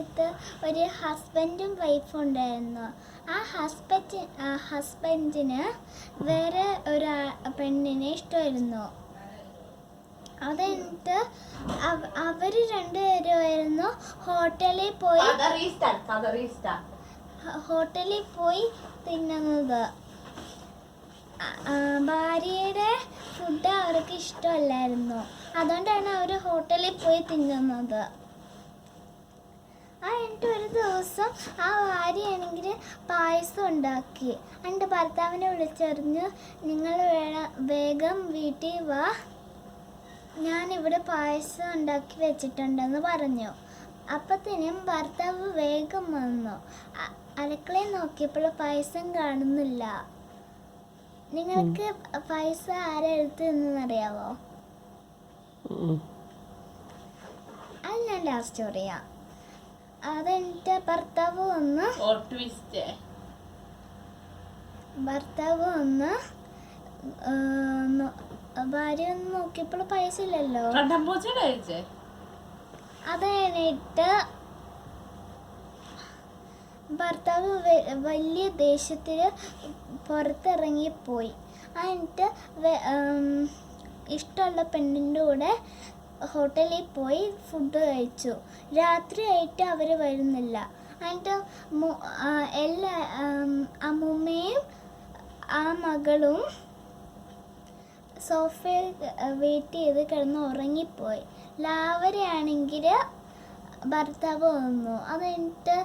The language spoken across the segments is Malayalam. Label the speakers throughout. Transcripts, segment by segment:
Speaker 1: സമയത്ത് ഒരു ഹസ്ബൻഡും വൈഫും ഉണ്ടായിരുന്നു. ആ ഹസ്ബൻഡിന് വേറെ ഒരു പെണ്ണിനെ ഇഷ്ടമായിരുന്നു. അത് കഴിഞ്ഞിട്ട് അവർ രണ്ടുപേരുമായിരുന്നു ഹോട്ടലിൽ പോയി തിന്നുന്നത്. ഭാര്യയുടെ ഫുഡ് അവർക്ക് ഇഷ്ടമല്ലായിരുന്നു. അതുകൊണ്ടാണ് അവർ ഹോട്ടലിൽ പോയി തിന്നുന്നത്. എന്നിട്ട് ഒരു ദിവസം ആ ഭാര്യയാണെങ്കിൽ പായസം ഉണ്ടാക്കി. എൻ്റെ ഭർത്താവിനെ വിളിച്ചറിഞ്ഞ്, നിങ്ങൾ വേഗം വീട്ടിൽ വാ, ഞാനിവിടെ പായസം ഉണ്ടാക്കി വെച്ചിട്ടുണ്ടെന്ന് പറഞ്ഞു. അപ്പത്തേനും ഭർത്താവ് വേഗം വന്നു. അടുക്കളയിൽ നോക്കിയപ്പോൾ പായസം കാണുന്നില്ല. നിങ്ങൾക്ക് പായസം ആരാ എടുത്തു എന്നറിയാവോ? അത് ഞാൻ ലാസ്റ്റ് പറയാം. അതെന്നിട്ട് ഭർത്താവ് വന്ന് ഭാര്യ ഒന്ന് നോക്കിയപ്പോൾ പൈസ ഇല്ലല്ലോ. അത് കഴിഞ്ഞിട്ട് ഭർത്താവ് വലിയ ദേഷ്യത്തിൽ പുറത്തിറങ്ങിപ്പോയി. എന്നിട്ട് ഇഷ്ടമുള്ള പെണ്ണിൻ്റെ കൂടെ ഹോട്ടലിൽ പോയി ഫുഡ് കഴിച്ചു. രാത്രിയായിട്ട് അവർ വരുന്നില്ല. എന്നിട്ട് അമ്മൂമ്മയും ആ മകളും സോഫയിൽ വെയിറ്റ് ചെയ്ത് കിടന്ന് ഉറങ്ങിപ്പോയി. ലാവരെയാണെങ്കിൽ ഭർത്താവ് വന്നു. അത് കഴിഞ്ഞിട്ട്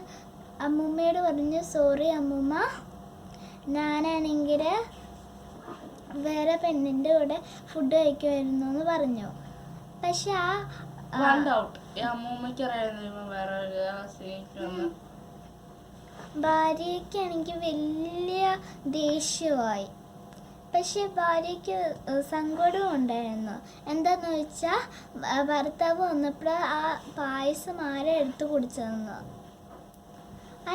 Speaker 1: അമ്മൂമ്മയോട് പറഞ്ഞു, സോറി അമ്മൂമ്മ, ഞാനാണെങ്കിൽ വേറെ പെണ്ണിൻ്റെ കൂടെ ഫുഡ് കഴിക്കുമായിരുന്നു എന്ന് പറഞ്ഞു. പക്ഷെ ഭാര്യയ്ക്കാണെങ്കിൽ വലിയ ദേഷ്യമായി. പക്ഷെ ഭാര്യയ്ക്ക് സങ്കടവും ഉണ്ടായിരുന്നു. എന്താന്ന് വെച്ചാൽ ഭർത്താവ് വന്നപ്പോൾ ആ പായസം ആരാ എടുത്ത് കുടിച്ചതെന്ന്.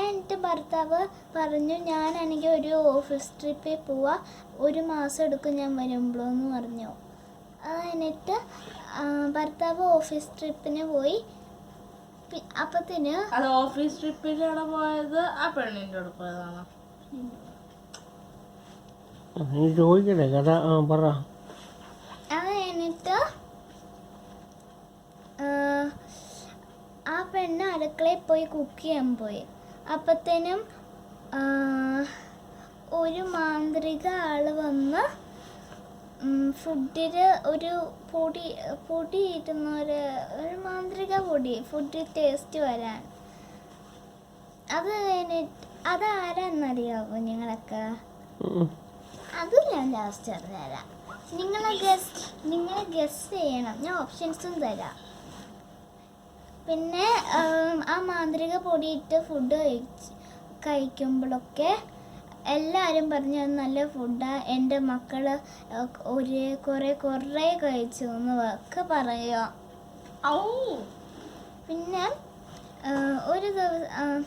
Speaker 1: എന്നിട്ട് ഭർത്താവ് പറഞ്ഞു, ഞാനാണെങ്കിൽ ഒരു ഓഫീസ് ട്രിപ്പിൽ പോവാ, 1 മാസം എടുക്കും ഞാൻ വരുമ്പോഴെന്ന് പറഞ്ഞു. എന്നിട്ട് ഭർത്താവ് ഓഫീസ് ട്രിപ്പിന് പോയി. അപ്പത്തിന്
Speaker 2: ഓഫീസ് ട്രിപ്പിലാണ് പോയത്. ആ പെണ്ണിൻ്റെ കൂടെ പോയതാണോ?
Speaker 1: അത് കഴിഞ്ഞിട്ട് ആ പെണ്ണ് അടുക്കളയിൽ പോയി കുക്ക് ചെയ്യാൻ പോയി. അപ്പത്തേനും ഒരു മാന്ത്രിക ആള് വന്ന് ഫുഡിൽ ഒരു പൊടി ഇടുന്ന ഒരു മാന്ത്രിക പൊടി ഫുഡിൽ ടേസ്റ്റ് വരാൻ. അത് കഴിഞ്ഞിട്ട് അതാരാന്നറിയാവോ നിങ്ങളൊക്കെ? അതും ഞാൻ ലാസ്റ്റ് പറഞ്ഞുതരാം. നിങ്ങൾ ഗസ് ചെയ്യണം. ഞാൻ ഓപ്ഷൻസും തരാം. പിന്നെ ആ മാന്ത്രിക പൊടിയിട്ട് ഫുഡ് കഴിക്കുമ്പോഴൊക്കെ എല്ലാവരും പറഞ്ഞു നല്ല ഫുഡാണ്, എൻ്റെ മക്കൾ കുറേ കഴിച്ചു എന്നൊക്കെ പറയുക. പിന്നെ ഒരു ദിവസം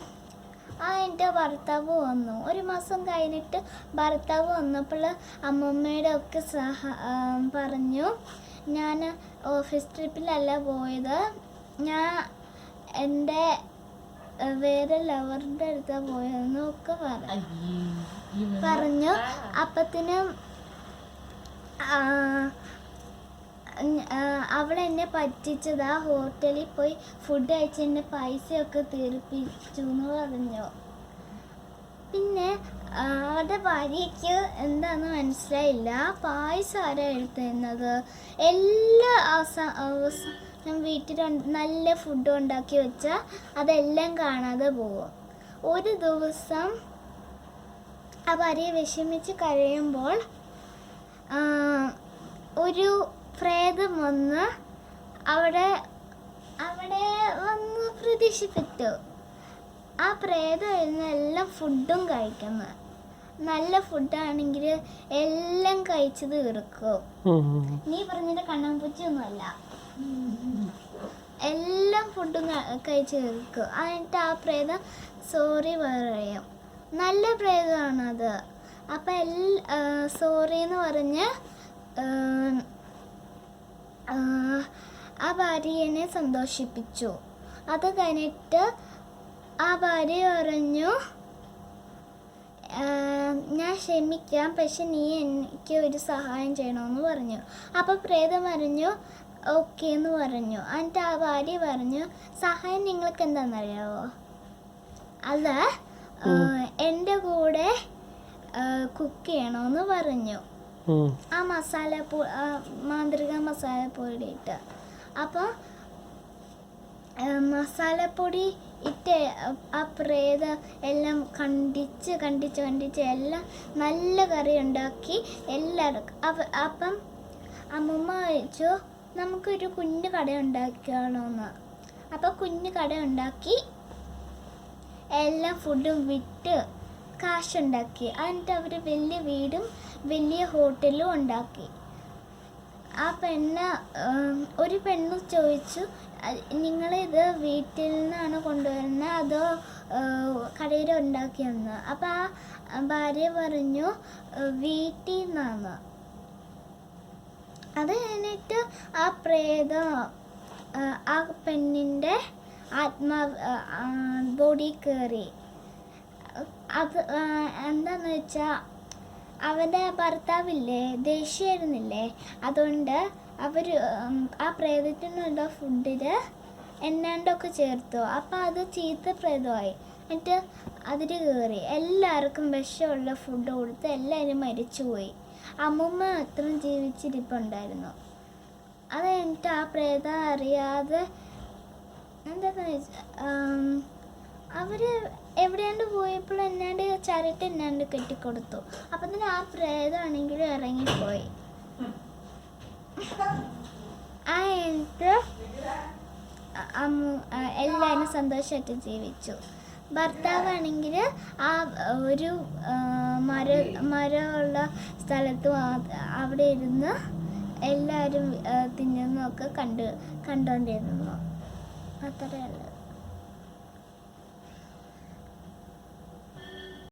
Speaker 1: എൻ്റെ ഭർത്താവ് വന്നു. 1 മാസം കഴിഞ്ഞിട്ട് ഭർത്താവ് വന്നപ്പോൾ അമ്മമ്മയുടെ ഒക്കെ പറഞ്ഞു, ഞാൻ ഓഫീസ് ട്രിപ്പിലല്ല പോയത്, ഞാൻ എൻ്റെ വേറെ ലവറിൻ്റെ അടുത്താണ് പോയതെന്നൊക്കെ പറഞ്ഞു. അപ്പത്തിനും അവളെന്നെ പറ്റിച്ചതാ, ഹോട്ടലിൽ പോയി ഫുഡ് കഴിച്ച് എൻ്റെ പൈസയൊക്കെ തീർപ്പിച്ചു എന്ന് പറഞ്ഞു. പിന്നെ അവരുടെ ഭാര്യയ്ക്ക് എന്താണെന്ന് മനസ്സിലായില്ല. പായസം ആരാ എടുത്തിരുന്നത്? എല്ലാ ഞാൻ വീട്ടിൽ നല്ല ഫുഡ് ഉണ്ടാക്കി വെച്ചാൽ അതെല്ലാം കാണാതെ പോകും. ഒരു ദിവസം ആ ഭാര്യയെ വിഷമിച്ച് കഴിയുമ്പോൾ ഒരു പ്രേതം വന്ന് അവിടെ വന്ന് പ്രതീക്ഷിപ്പിച്ചു. ആ പ്രേതമായിരുന്നു എല്ലാം ഫുഡും കഴിക്കുന്നത്. നല്ല ഫുഡാണെങ്കിൽ എല്ലാം കഴിച്ച് തീർക്കും. നീ പറഞ്ഞിട്ട് കണ്ണാമ്പൂച്ചൊന്നുമല്ല, എല്ലാം ഫുഡും കഴിച്ച് തീർക്കും. എന്നിട്ട് ആ പ്രേതം സോറി പറയും. നല്ല പ്രേതമാണത്. അപ്പം സോറി എന്ന് പറഞ്ഞ് ആ ഭാര്യനെ സന്തോഷിപ്പിച്ചു. അത് കഴിഞ്ഞിട്ട് ആ ഭാര്യ പറഞ്ഞു, ഞാൻ ക്ഷമിക്കാം, പക്ഷെ നീ എനിക്ക് ഒരു സഹായം ചെയ്യണമെന്ന് പറഞ്ഞു. അപ്പോൾ പ്രേതം പറഞ്ഞു ഓക്കെ എന്ന് പറഞ്ഞു. എന്നിട്ട് ആ ഭാര്യ പറഞ്ഞു, സഹായം നിങ്ങൾക്ക് എന്താണെന്നറിയാവോ? അത് എൻ്റെ കൂടെ കുക്ക് ചെയ്യണമെന്ന് പറഞ്ഞു. ആ മാന്ത്രിക മസാലപ്പൊടി ഇട്ട്. അപ്പോൾ മസാലപ്പൊടി ഇട്ട് ആ പ്രേതം എല്ലാം കണ്ടിച്ച് എല്ലാം നല്ല കറി ഉണ്ടാക്കി എല്ലാവർക്കും. അപ്പം അമ്മൂമ്മ ചോദിച്ചു, നമുക്കൊരു കുഞ്ഞു കട ഉണ്ടാക്കണമെന്ന്. അപ്പോൾ കുഞ്ഞു കട ഉണ്ടാക്കി എല്ലാം ഫുഡും വിറ്റ് കാശുണ്ടാക്കി. എന്നിട്ട് അവർ വലിയ വീടും വലിയ ഹോട്ടലും ഉണ്ടാക്കി. ആ ഒരു പെണ്ണ് ചോദിച്ചു, നിങ്ങളിത് വീട്ടിൽ നിന്നാണ് കൊണ്ടുവരുന്നത് അതോ കടയിൽ ഉണ്ടാക്കിയെന്ന്? അപ്പം ആ ഭാര്യ പറഞ്ഞു വീട്ടിൽ നിന്നാണ്. അത് കഴിഞ്ഞിട്ട് ആ പ്രേതം ആ പെണ്ണിൻ്റെ ബോഡി കയറി. അത് എന്താന്ന് വെച്ചാൽ അവൻ്റെ ഭർത്താവില്ലേ ദേഷ്യമായിരുന്നില്ലേ, അതുകൊണ്ട് അവർ ആ പ്രേതത്തിനുള്ള ഫുഡിൽ എന്നാണ്ടൊക്കെ ചേർത്തു. അപ്പം അത് ചീത്ത പ്രേതമായി. എന്നിട്ട് അതിൽ കയറി എല്ലാവർക്കും വിഷമുള്ള ഫുഡ് കൊടുത്ത് എല്ലാവരും മരിച്ചുപോയി. അമ്മൂമ്മ മാത്രം ജീവിച്ചിരിപ്പുണ്ടായിരുന്നു. അത് കഴിഞ്ഞിട്ട് ആ പ്രേതം അറിയാതെ എന്താന്ന് വെച്ചാൽ അവർ എവിടെയാണ്ട് പോയപ്പോൾ എന്നാണ്ട് ചരട്ട് എന്നാണ്ട് കെട്ടിക്കൊടുത്തു. അപ്പം തന്നെ ആ പ്രേതമാണെങ്കിലും ഇറങ്ങിപ്പോയി. ആ എന്നിട്ട് എല്ലാവരും സന്തോഷമായിട്ട് ജീവിച്ചു. ഭർത്താവാണെങ്കിൽ ആ ഒരു മരമുള്ള സ്ഥലത്ത് അവിടെ ഇരുന്ന് എല്ലാവരും തിന്നുന്നതൊക്കെ കണ്ടുകൊണ്ടിരുന്നു. അത്രയേ ഉള്ളൂ.